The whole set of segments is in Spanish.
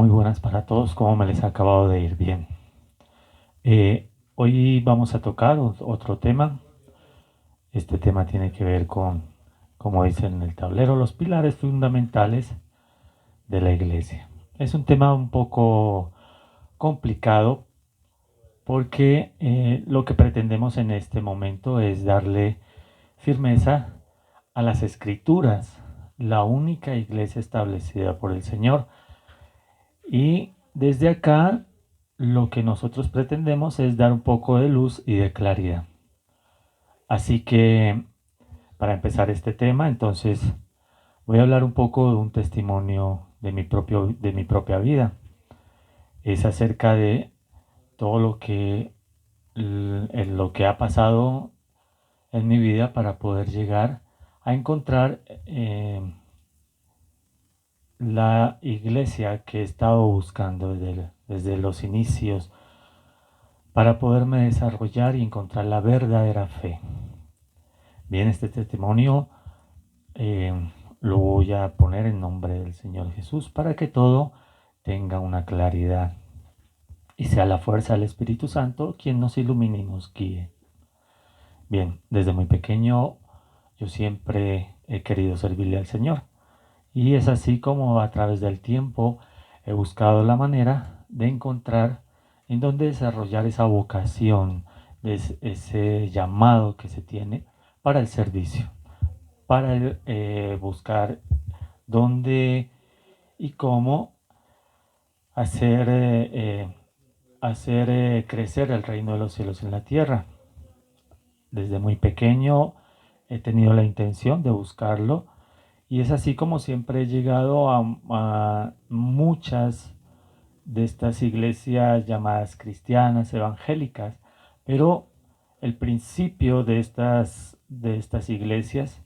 Muy buenas para todos, ¿cómo me les ha acabado de ir? Bien. Hoy vamos a tocar otro tema. Este tema tiene que ver con, como dicen en el tablero, los pilares fundamentales de la iglesia. Es un tema un poco complicado porque lo que pretendemos en este momento es darle firmeza a las escrituras, la única iglesia establecida por el Señor. Y desde acá lo que nosotros pretendemos es dar un poco de luz y de claridad. Así que para empezar este tema, entonces voy a hablar un poco de un testimonio de mi propia vida. Es acerca de todo lo que ha pasado en mi vida para poder llegar a encontrar la iglesia que he estado buscando desde los inicios para poderme desarrollar y encontrar la verdadera fe. Bien, este testimonio eh, lo voy a poner en nombre del Señor Jesús para que todo tenga una claridad y sea la fuerza del Espíritu Santo quien nos ilumine y nos guíe. Bien, desde muy pequeño yo siempre he querido servirle al Señor y es así como a través del tiempo he buscado la manera de encontrar en dónde desarrollar esa vocación, ese llamado que se tiene para el servicio, para buscar dónde y cómo hacer, crecer el reino de los cielos en la tierra. Desde muy pequeño he tenido la intención de buscarlo y es así como siempre he llegado a muchas de estas iglesias llamadas cristianas, evangélicas, pero el principio de estas iglesias,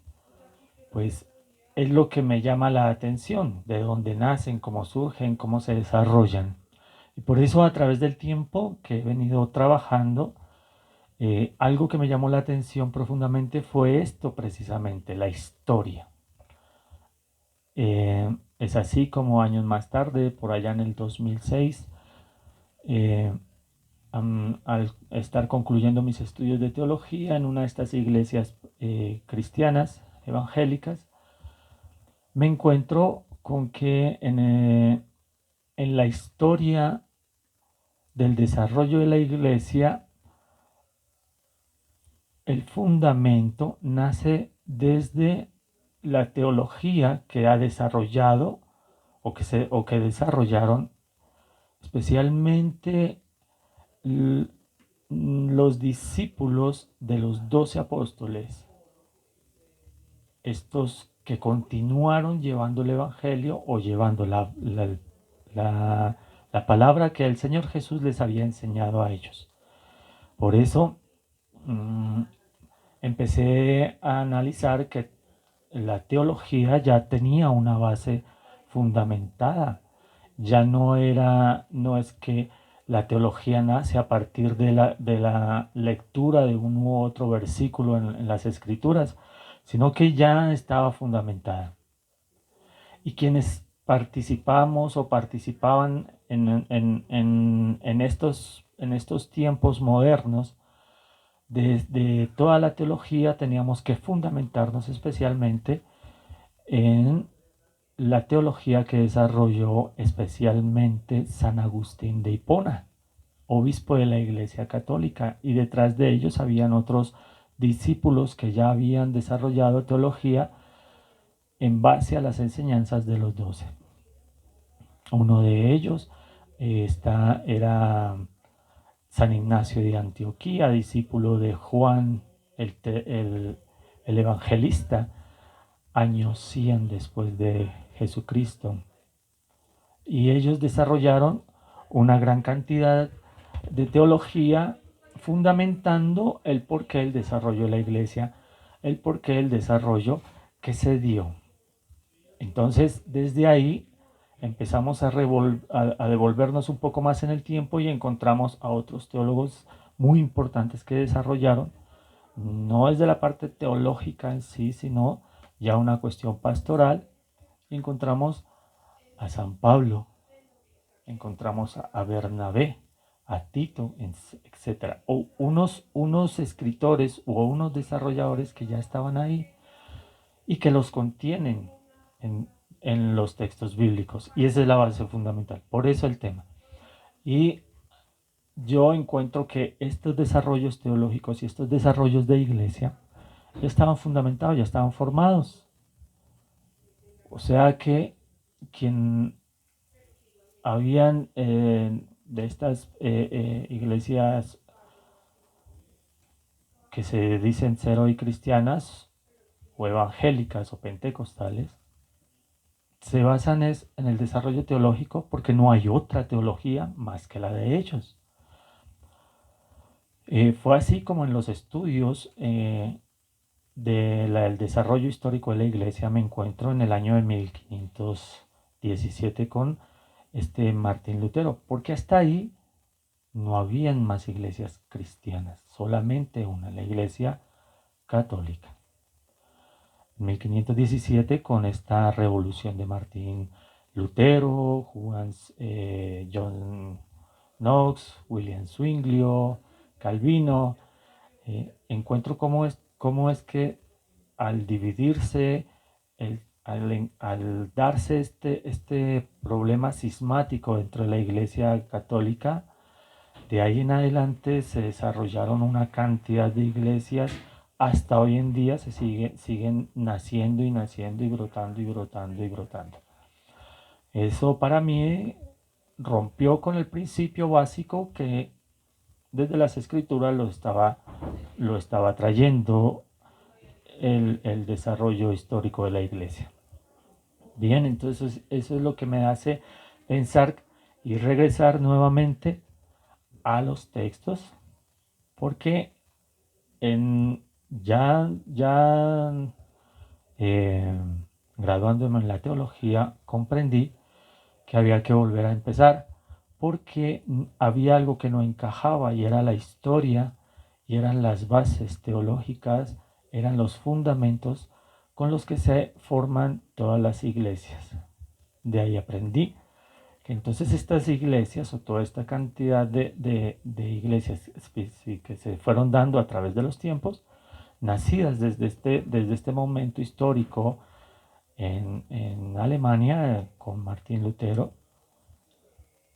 pues es lo que me llama la atención, de dónde nacen, cómo surgen, cómo se desarrollan. Y por eso a través del tiempo que he venido trabajando, algo que me llamó la atención profundamente fue esto precisamente, la historia. Es así como años más tarde, por allá en el 2006, eh, al estar concluyendo mis estudios de teología en una de estas iglesias cristianas, evangélicas, me encuentro con que en la historia del desarrollo de la iglesia, el fundamento nace desde la teología que ha desarrollado o que desarrollaron especialmente los discípulos de los 12 apóstoles, estos que continuaron llevando el Evangelio o llevando la, la palabra que el Señor Jesús les había enseñado a ellos. Por eso mmm, empecé a analizar que la teología ya tenía una base fundamentada. Ya no es que la teología nace a partir de la lectura de un u otro versículo en las escrituras, sino que ya estaba fundamentada. Y quienes participamos o participaban en estos tiempos modernos, desde toda la teología teníamos que fundamentarnos especialmente en la teología que desarrolló especialmente San Agustín de Hipona, obispo de la Iglesia Católica, y detrás de ellos habían otros discípulos que ya habían desarrollado teología en base a las enseñanzas de los 12. Uno de ellos era San Ignacio de Antioquía, discípulo de Juan el Evangelista, años 100 después de Jesucristo. Y ellos desarrollaron una gran cantidad de teología fundamentando el porqué el desarrollo de la iglesia, el porqué el desarrollo que se dio. Entonces, desde ahí empezamos a devolvernos un poco más en el tiempo y encontramos a otros teólogos muy importantes que desarrollaron, no es de la parte teológica en sí, sino ya una cuestión pastoral. Y encontramos a San Pablo, encontramos a Bernabé, a Tito, etc. O unos escritores o unos desarrolladores que ya estaban ahí y que los contienen en los textos bíblicos. Y esa es la base fundamental. Por eso el tema. Y yo encuentro que estos desarrollos teológicos y estos desarrollos de iglesia ya estaban fundamentados, ya estaban formados. O sea que quien habían de estas iglesias que se dicen ser hoy cristianas o evangélicas o pentecostales, se basan en el desarrollo teológico porque no hay otra teología más que la de ellos. Fue así como en los estudios del desarrollo histórico de la iglesia me encuentro en el año de 1517 con Martín Lutero, porque hasta ahí no habían más iglesias cristianas, solamente una, la iglesia católica. En 1517 con esta revolución de Martín Lutero, John Knox, William Zwinglio, Calvino, encuentro cómo es que al dividirse, al darse este problema cismático dentro de la Iglesia Católica, de ahí en adelante se desarrollaron una cantidad de iglesias, hasta hoy en día siguen naciendo y naciendo y brotando y brotando y brotando. Eso para mí rompió con el principio básico que desde las escrituras lo estaba trayendo el desarrollo histórico de la iglesia. Bien, entonces eso es lo que me hace pensar y regresar nuevamente a los textos, porque ya graduándome en la teología comprendí que había que volver a empezar, porque había algo que no encajaba y era la historia y eran las bases teológicas, eran los fundamentos con los que se forman todas las iglesias. De ahí aprendí que entonces estas iglesias o toda esta cantidad de iglesias que se fueron dando a través de los tiempos, nacidas desde este momento histórico en Alemania con Martín Lutero,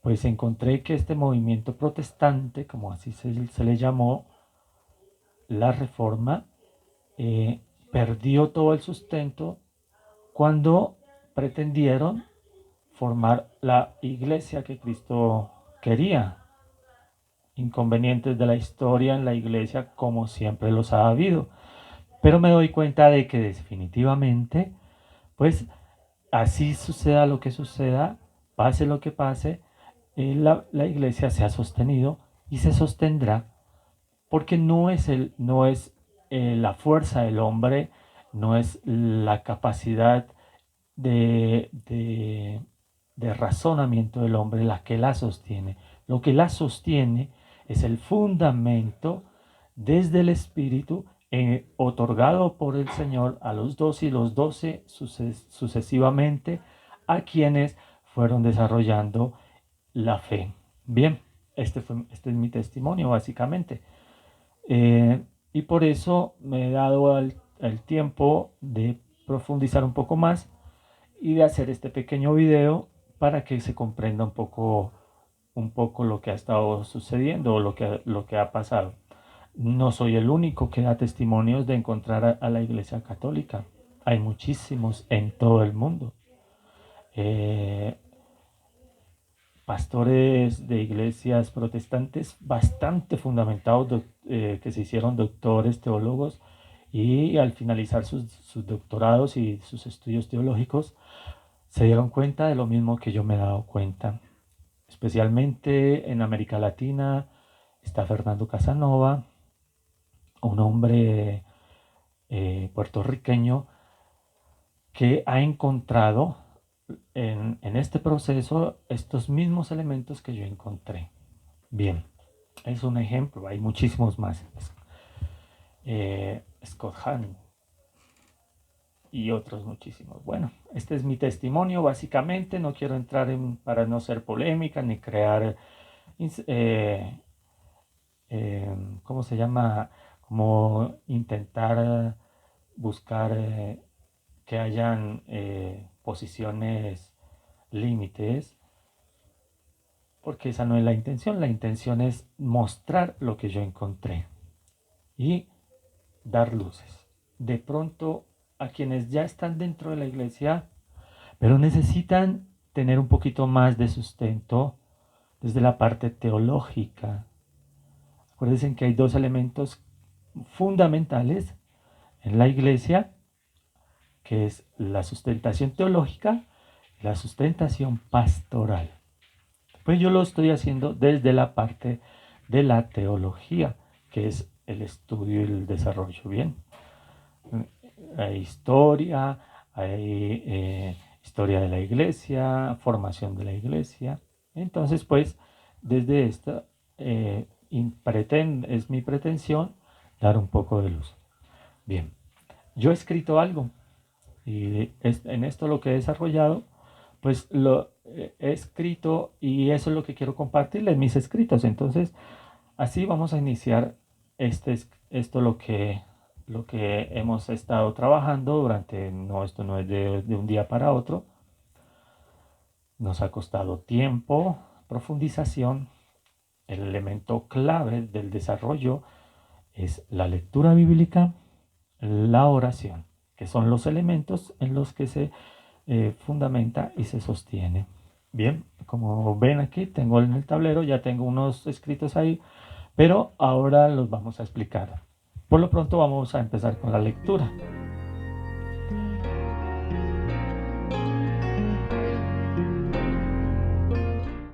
pues encontré que este movimiento protestante, como así se le llamó, la Reforma, perdió todo el sustento cuando pretendieron formar la iglesia que Cristo quería. Inconvenientes de la historia en la iglesia, como siempre los ha habido. Pero me doy cuenta de que definitivamente, pues así suceda lo que suceda, pase lo que pase, la iglesia se ha sostenido y se sostendrá porque no es la fuerza del hombre, no es la capacidad de razonamiento del hombre la que la sostiene. Lo que la sostiene es el fundamento desde el Espíritu otorgado por el Señor a los 12 y los 12 sucesivamente a quienes fueron desarrollando la fe. Bien, este es mi testimonio básicamente. Y por eso me he dado el tiempo de profundizar un poco más y de hacer este pequeño video para que se comprenda un poco lo que ha estado sucediendo o lo que ha pasado. No soy el único que da testimonios de encontrar a la Iglesia Católica. Hay muchísimos en todo el mundo. Pastores de iglesias protestantes bastante fundamentados, que se hicieron doctores, teólogos, y al finalizar sus doctorados y sus estudios teológicos, se dieron cuenta de lo mismo que yo me he dado cuenta. Especialmente en América Latina está Fernando Casanova, un hombre puertorriqueño que ha encontrado en este proceso estos mismos elementos que yo encontré. Bien, es un ejemplo, hay muchísimos más. Scott Hahn, y otros muchísimos. Bueno, este es mi testimonio básicamente, no quiero entrar en, para no ser polémica ni crear, ¿cómo se llama? Como intentar buscar que hayan posiciones límites, porque esa no es la intención es mostrar lo que yo encontré y dar luces. De pronto a quienes ya están dentro de la iglesia, pero necesitan tener un poquito más de sustento desde la parte teológica. Acuérdense que hay dos elementos fundamentales en la iglesia, que es la sustentación teológica y la sustentación pastoral. Pues yo lo estoy haciendo desde la parte de la teología, que es el estudio y el desarrollo. Bien, hay historia, hay historia de la iglesia, formación de la iglesia. Entonces, pues, desde esta es mi pretensión dar un poco de luz. Bien, yo he escrito algo y en esto lo que he desarrollado, pues lo he escrito y eso es lo que quiero compartirles, mis escritos. Entonces, así vamos a iniciar esto lo que hemos estado trabajando durante, no, esto no es de un día para otro, nos ha costado tiempo, profundización. El elemento clave del desarrollo es la lectura bíblica, la oración, que son los elementos en los que se fundamenta y se sostiene. Bien, como ven aquí, tengo en el tablero, ya tengo unos escritos ahí, pero ahora los vamos a explicar. Por lo pronto vamos a empezar con la lectura.